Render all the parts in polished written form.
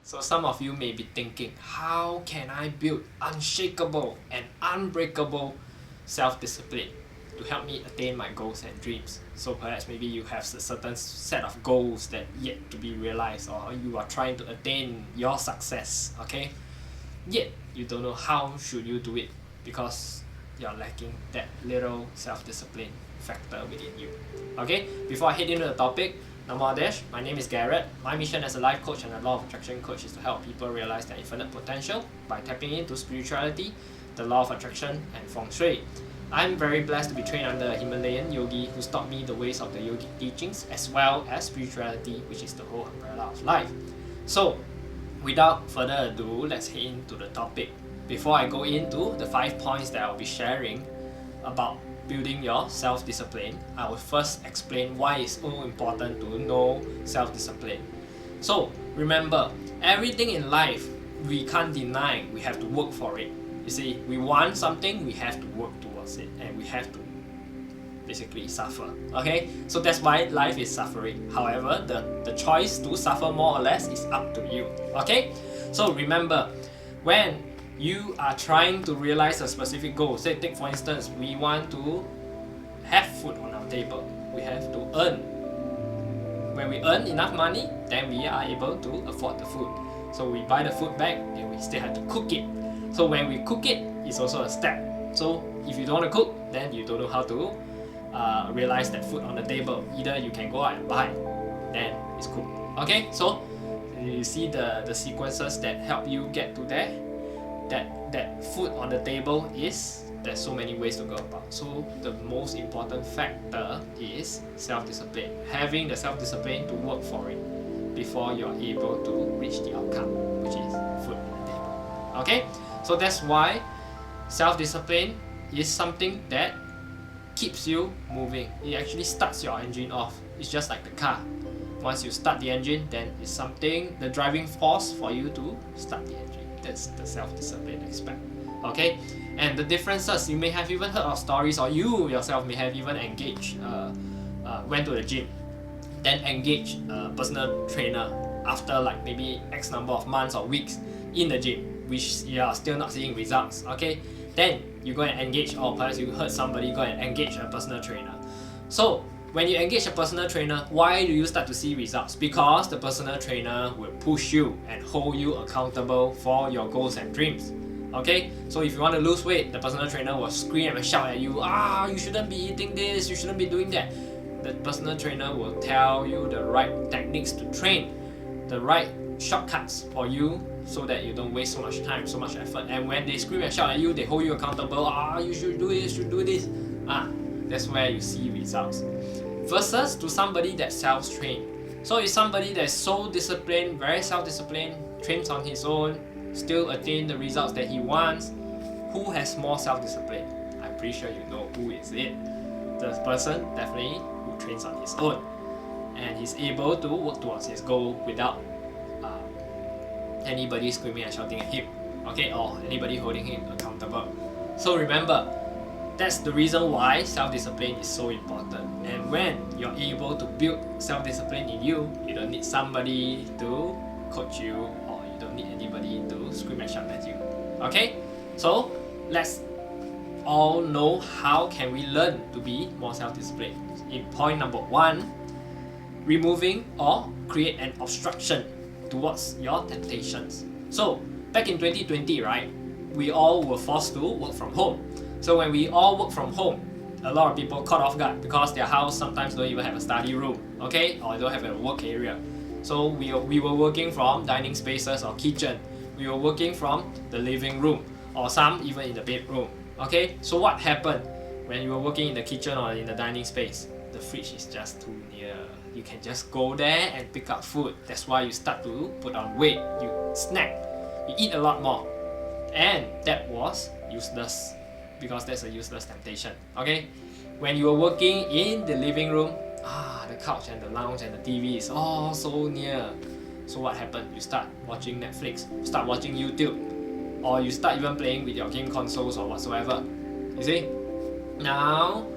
So some of you may be thinking, how can I build unshakable and unbreakable self-discipline to help me attain my goals and dreams? So perhaps maybe you have a certain set of goals that yet to be realized, or you are trying to attain your success, okay? Yet you don't know how should you do it because you're lacking that little self-discipline factor within you. Okay, before I head into the topic, Namo Adesh, my name is Garret. My mission as a life coach and a law of attraction coach is to help people realize their infinite potential by tapping into spirituality, the law of attraction, and feng shui. I'm very blessed to be trained under a Himalayan yogi who's taught me the ways of the yogic teachings as well as spirituality, which is the whole umbrella of life. So, without further ado, let's head into the topic. Before I go into the 5 points that I'll be sharing about building your self-discipline, I will first explain why it's so important to know self-discipline. So remember, everything in life we can't deny, we have to work for it. You see, we want something, we have to work towards it, and we have to basically suffer. Okay, so that's why life is suffering. However, the choice to suffer more or less is up to you. Okay, so remember, when you are trying to realize a specific goal, say take for instance, we want to have food on our table, we have to earn. When we earn enough money, then we are able to afford the food. So we buy the food back and we still have to cook it. So when we cook it, it's also a step. So if you don't want to cook, then you don't know how to realize that food on the table. Either you can go out and buy, then it's cooked. Okay, so you see the sequences that help you get to there. That food on the table there's so many ways to go about. So the most important factor is self-discipline. Having the self-discipline to work for it before you're able to reach the outcome, which is food on the table. Okay, so that's why self-discipline is something that keeps you moving. It actually starts your engine off. It's just like the car. Once you start the engine, then it's something, the driving force for you to start the engine. That's the self-discipline aspect. Okay, and the differences, you may have even heard of stories, or you yourself may have even engaged, went to the gym, then engaged a personal trainer after like maybe X number of months or weeks in the gym, which you are still not seeing results. Okay, then you go and engage, or perhaps you heard somebody go and engage a personal trainer. So when you engage a personal trainer, why do you start to see results? Because the personal trainer will push you and hold you accountable for your goals and dreams. Okay, so if you want to lose weight, the personal trainer will scream and shout at you, you shouldn't be eating this, you shouldn't be doing that. The personal trainer will tell you the right techniques to train, the right shortcuts for you, so that you don't waste so much time, so much effort. And when they scream and shout at you, they hold you accountable. You should do this, you should do this. That's where you see results. Versus to somebody that's self-trained. So if somebody that's so disciplined, very self-disciplined, trains on his own, still attain the results that he wants, who has more self-discipline? I'm pretty sure you know who is it. The person definitely who trains on his own, and he's able to work towards his goal without anybody screaming and shouting at him, okay, or anybody holding him accountable. So remember, that's the reason why self-discipline is so important. And when you're able to build self-discipline in you, you don't need somebody to coach you, or you don't need anybody to scream and shout at you. Okay? So let's all know how can we learn to be more self-disciplined. In point number 1, removing or create an obstruction towards your temptations. So back in 2020, right, we all were forced to work from home. So when we all work from home, a lot of people caught off guard because their house sometimes don't even have a study room, okay, or don't have a work area. So we were working from dining spaces or kitchen. We were working from the living room, or some even in the bedroom. Okay, so what happened when you were working in the kitchen or in the dining space? The fridge is just too near. You can just go there and pick up food. That's why you start to put on weight. You snack, you eat a lot more, and that was useless, because that's a useless temptation. Okay, when you are working in the living room, the couch and the lounge and the TV is all so near. So what happened? You start watching Netflix, you start watching YouTube, or you start even playing with your game consoles or whatsoever. You see? Now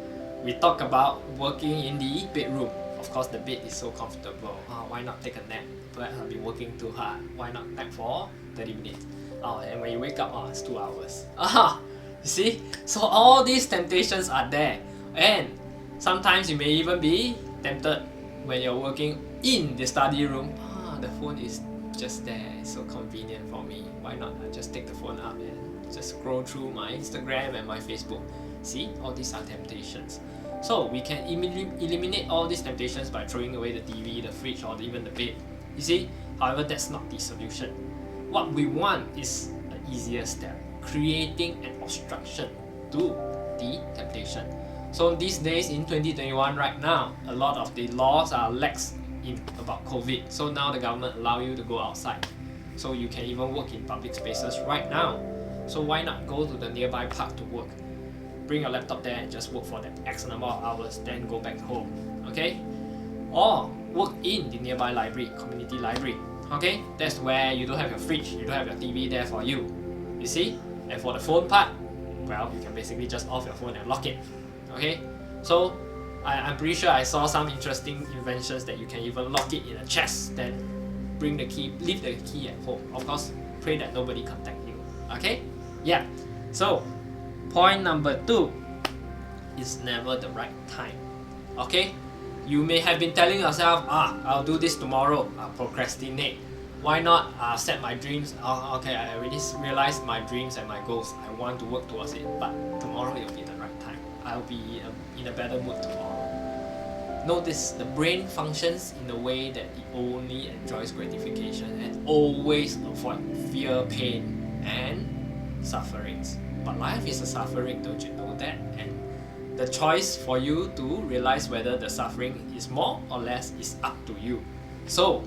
we talk about working in the bedroom. Of course, the bed is so comfortable. Why not take a nap? Perhaps I've been working too hard. Why not nap for 30 minutes? And when you wake up, it's 2 hours. You see? So all these temptations are there. And sometimes you may even be tempted when you're working in the study room. The phone is just there. It's so convenient for me. Why not? I just take the phone up and just scroll through my Instagram and my Facebook. See? All these are temptations. So we can eliminate all these temptations by throwing away the TV, the fridge, or even the bed. You see? However, that's not the solution. What we want is an easier step, creating an obstruction to the temptation. So these days in 2021 right now, a lot of the laws are lax about COVID. So now the government allow you to go outside. So you can even work in public spaces right now. So why not go to the nearby park to work? Bring your laptop there and just work for that X number of hours, then go back home. Okay? Or work in the nearby library, community library. Okay? That's where you don't have your fridge, you don't have your TV there for you. You see? And for the phone part, well, you can basically just off your phone and lock it. Okay? So I'm pretty sure I saw some interesting inventions that you can even lock it in a chest, then bring the key, leave the key at home. Of course, pray that nobody contact you. Okay? Yeah. So point number 2 is never the right time. Okay? You may have been telling yourself, I'll do this tomorrow, I'll procrastinate. Why not set my dreams? Okay, I already realized my dreams and my goals. I want to work towards it, but tomorrow will be the right time. I'll be in a better mood tomorrow. Notice the brain functions in a way that it only enjoys gratification and always avoid fear, pain, and sufferings. But life is a suffering, don't you know that? And the choice for you to realize whether the suffering is more or less is up to you. So,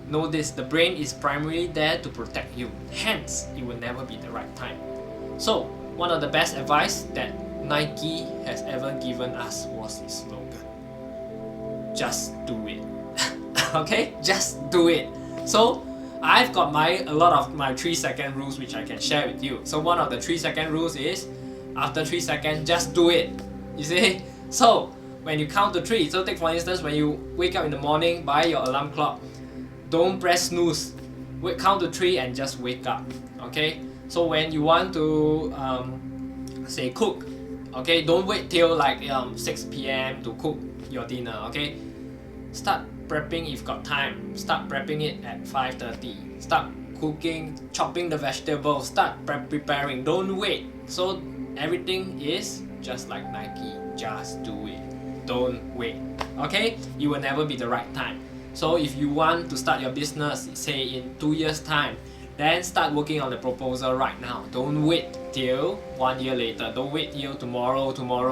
notice the brain is primarily there to protect you. Hence, it will never be the right time. So, one of the best advice that Nike has ever given us was its slogan. Just do it. Okay? Just do it. So, I've got a lot of my 3-second rules which I can share with you. So one of the 3-second rules is, after 3 seconds, just do it. You see? So when you count to 3, so take for instance when you wake up in the morning by your alarm clock, don't press snooze. Count to 3 and just wake up. Okay? So when you want to say cook, okay, don't wait till like 6 p.m. to cook your dinner. Okay? Start prepping if you've got time. Start prepping it at 5:30. Start cooking, chopping the vegetables. Start preparing. Don't wait. So everything is just like Nike. Just do it. Don't wait. Okay? It will never be the right time. So if you want to start your business, say in 2 years time, then start working on the proposal right now. Don't wait till 1 year later. Don't wait till tomorrow.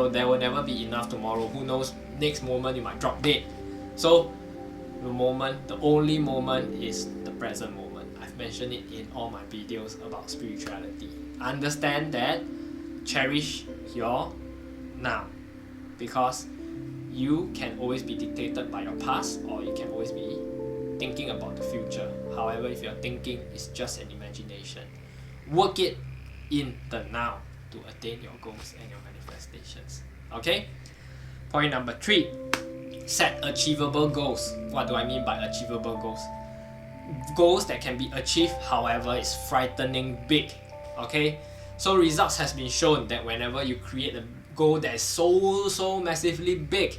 There will never be enough tomorrow. Who knows? Next moment you might drop dead. So the only moment is the present moment. I've mentioned it in all my videos about spirituality. Understand that, cherish your now, because you can always be dictated by your past, or you can always be thinking about the future. However, if you're thinking, it's just an imagination. Work it in the now to attain your goals and your manifestations. Okay? Point number 3. Set achievable goals. What do I mean by achievable goals? Goals that can be achieved, however, is frightening big. Okay? So results has been shown that whenever you create a goal that is so massively big,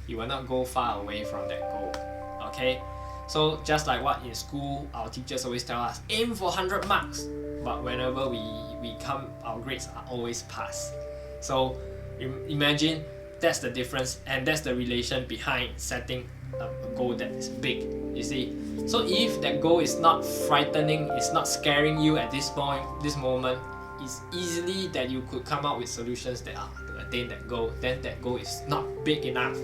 you will not go far away from that goal. Okay? So just like what in school our teachers always tell us, aim for 100 marks. But whenever we come, our grades are always pass. So imagine that's the difference, and that's the relation behind setting a goal that is big. You see? So if that goal is not frightening, it's not scaring you at this moment, it's easily that you could come up with solutions that are to attain that goal. Then that goal is not big enough.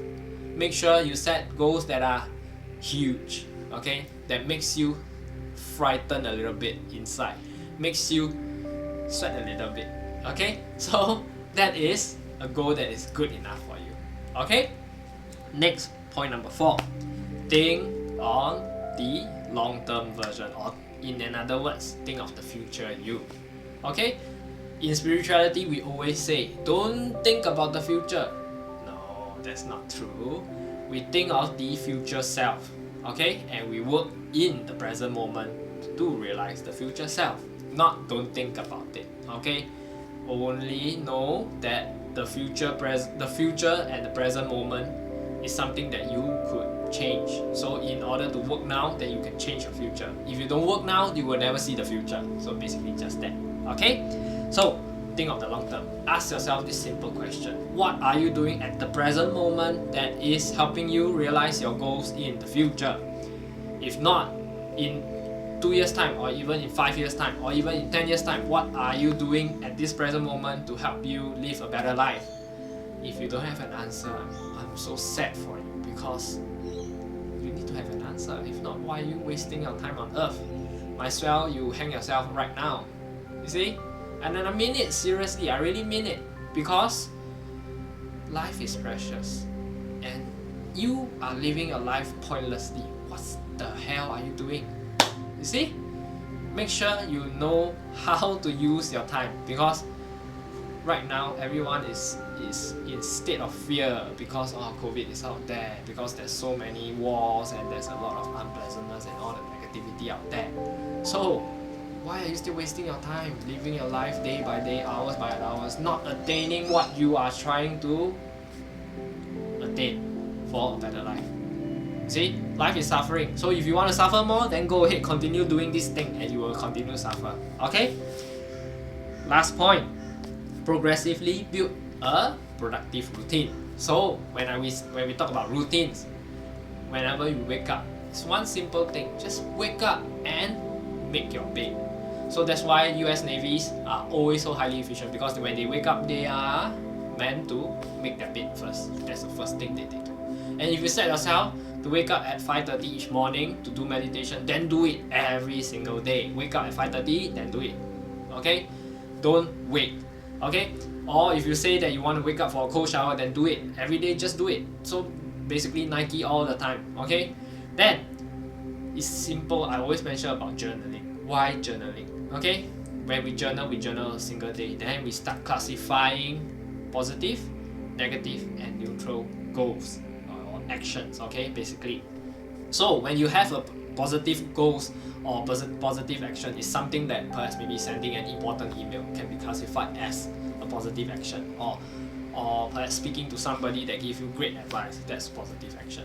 Make sure you set goals that are huge. Okay? That makes you frighten a little bit inside, makes you sweat a little bit. Okay? So that is a goal that is good enough for you. Okay? Next, point number 4. Think on the long-term version, or in other words, think of the future you. Okay? In spirituality, we always say, don't think about the future. No, that's not true. we think of the future self, okay, and we work in the present moment to realize the future self. Not don't think about it, okay. Only know that the future and the present moment is something that you could change. So in order to work now, then you can change your future. If you don't work now, you will never see the future. So basically just that, okay. So think of the long term. Ask yourself this simple question: what are you doing at the present moment that is helping you realize your goals in the future? If not, in 2 years time, or even in 5 years time, or even in 10 years time, what are you doing at this present moment to help you live a better life? If you don't have an answer, I'm so sad for you, because you need to have an answer. If not, why are you wasting your time on earth? Might as well you hang yourself right now. You see? And then I mean it, seriously, I really mean it, because life is precious and you are living your life pointlessly. What the hell are you doing? You see? Make sure you know how to use your time, because right now everyone is in state of fear because COVID is out there, because there's so many wars and there's a lot of unpleasantness and all the negativity out there. So why are you still wasting your time living your life day by day, hours by hours, not attaining what you are trying to attain for a better life? See, life is suffering. So if you want to suffer more, then go ahead, continue doing this thing and you will continue to suffer. Okay? Last point. Progressively build a productive routine. So when we talk about routines, whenever you wake up, it's one simple thing. Just wake up and make your bed. So that's why US Navies are always so highly efficient, because when they wake up, they are meant to make their bed first. That's the first thing that they do. And if you set yourself to wake up at 5:30 each morning to do meditation, then do it every single day. Wake up at 5:30, then do it. Okay? Don't wait. Okay? Or if you say that you want to wake up for a cold shower, then do it. Every day, just do it. So basically Nike all the time. Okay? Then, it's simple. I always mention about journaling. Why journaling? Okay? When we journal a single day. Then we start classifying positive, negative, and neutral goals or actions. Okay? Basically. So when you have a positive goals or positive action, is something that perhaps maybe sending an important email can be classified as a positive action, or perhaps speaking to somebody that gives you great advice, that's positive action.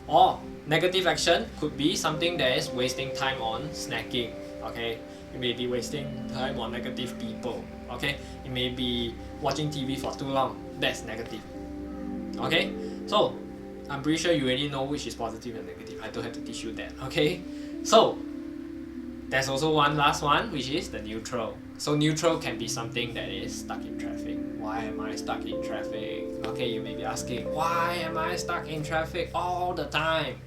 Or negative action could be something that is wasting time on snacking. Okay, you may be wasting time on negative people. Okay, you may be watching TV for too long, that's negative. Okay, so I'm pretty sure you already know which is positive and negative. I don't have to teach you that. Okay, so there's also one last one, which is the neutral. So neutral can be something that is stuck in traffic. Why am I stuck in traffic? Okay, you may be asking, why am I stuck in traffic all the time?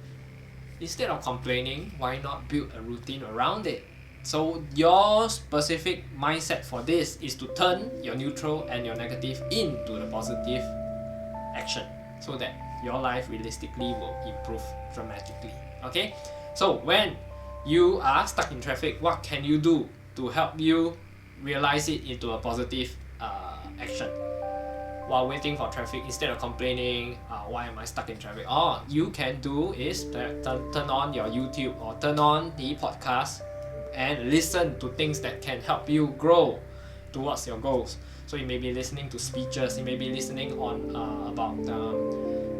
Instead of complaining, why not build a routine around it? So your specific mindset for this is to turn your neutral and your negative into the positive action, so that your life realistically will improve dramatically. Okay, so when you are stuck in traffic, what can you do to help you realize it into a positive action? While waiting for traffic, instead of complaining, why am I stuck in traffic? All you can do is turn on your YouTube or turn on the podcast and listen to things that can help you grow towards your goals. So you may be listening to speeches, you may be listening on about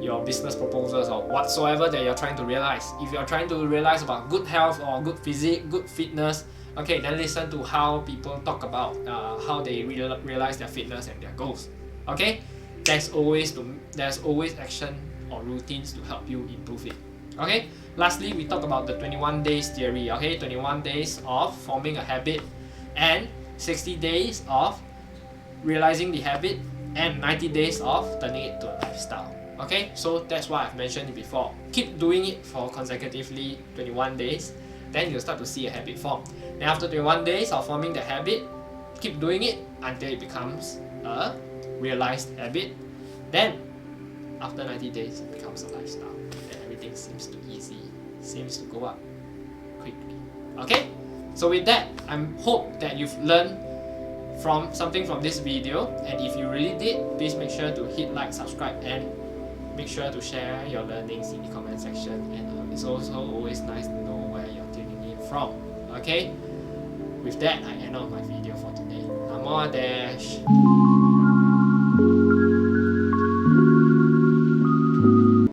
your business proposals or whatsoever that you're trying to realize. If you're trying to realize about good health or good physique, good fitness, okay, then listen to how people talk about how they realize their fitness and their goals. Okay, there's always action or routines to help you improve it. Okay, lastly, we talk about the 21 days theory. Okay, 21 days of forming a habit and 60 days of realizing the habit and 90 days of turning it to a lifestyle. Okay, so that's what I've mentioned it before. Keep doing it for consecutively 21 days, then you'll start to see a habit form. Then after 21 days of forming the habit, keep doing it until it becomes a realized habit. Then after 90 days, it becomes a lifestyle. Then everything seems to easy, seems to go up quickly. Okay, so with that, I hope that you've learned something from this video, and if you really did, please make sure to hit like, subscribe, and make sure to share your learnings in the comment section, and it's also always nice to know where you're tuning in from. Okay, with that I end off my video for today. Namo Adash.